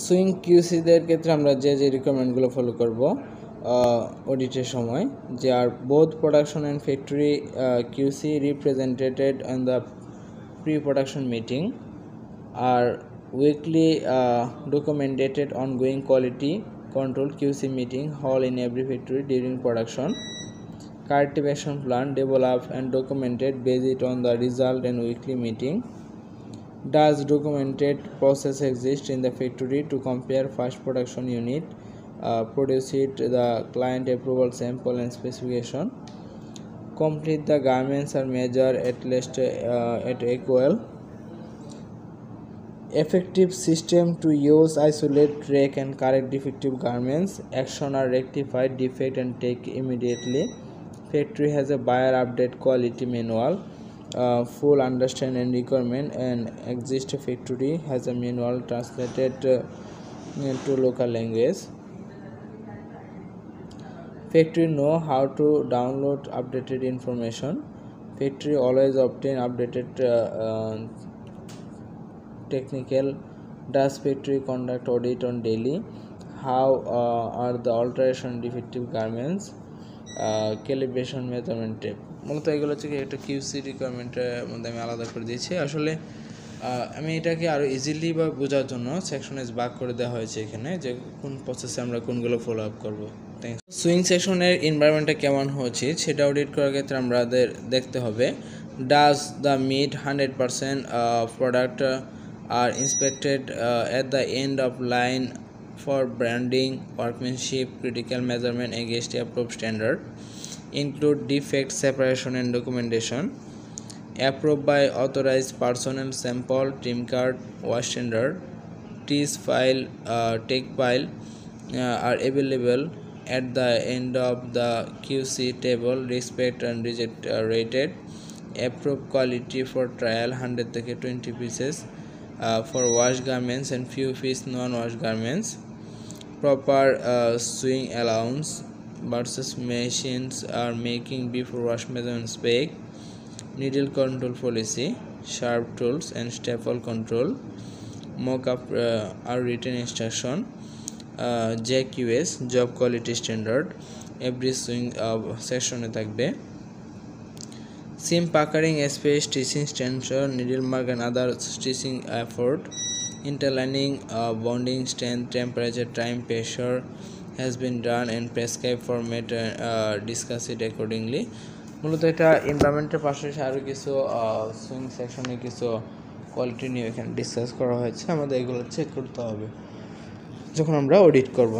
Swing কিউসিদের ক্ষেত্রে আমরা যে রিকোয়ারমেন্টগুলো ফলো করব অডিটের সময়, যে আর both production and factory QC represented on the pre production meeting আর weekly documented ongoing quality control QC meeting held in every factory during production. Corrective action plan developed and documented based on the result and weekly meeting. Does documented process exist in the factory to compare first production unit produced the client approval sample and specification. Complete the garments are measured at least at equal. Effective system to use, isolate, track and correct defective garments. Action are rectified defect and take immediately. Factory has a buyer update quality manual, full understand and requirement, and exist factory has a manual translated to local language. Factory know how to download updated information. Factory always obtain updated technical. Does factory conduct audit on daily? How are the alteration defective garments? Calibration measurement tape. মূলত এগুলো হচ্ছে কি একটা QC রিকোয়ারমেন্টের মধ্যে আমি আলাদা করে দিয়েছি। আসলে আমি এটাকে আরও ইজিলি বা বোঝার জন্য সেকশনে ভাগ করে দেওয়া হয়েছে এখানে, যে কোন প্রসেসে আমরা কোনগুলো ফলো আপ করবো। সুইং সেকশনের এনভায়রনমেন্টটা কেমন হচ্ছে সেটা অডিট করার ক্ষেত্রে আমাদের দেখতে হবে। Does the meet 100% product are inspected at the end of line for branding, workmanship, critical measurement against approved standard. Include defect separation and documentation. Approved by authorized personnel, sample, trim card, wash standard. TIS file, take file are available at the end of the QC table. Respect and reject rated. Approved quality for trial 100 থেকে 20 pieces. For wash garments and few piece non-wash garments. Proper sewing allowance versus machines are making before wash measurement spec. Needle control policy, sharp tools and staple control. Mock-up are written instruction. JQS job quality standard every sewing section e থাকবে। Seam puckering, space, stitching, tension, needle mark and other stitching effort. Interlining, bonding, strength, temperature, time, pressure has been done and prescribed format discuss it accordingly. মূলত এটা এনভায়রনমেন্টের পাশাপাশি আরও কিছু swing সেকশনে কিছু quality নিয়ে এখানে ডিসকাস করা হয়েছে। আমাদের এগুলো চেক করতে হবে যখন আমরা অডিট করব।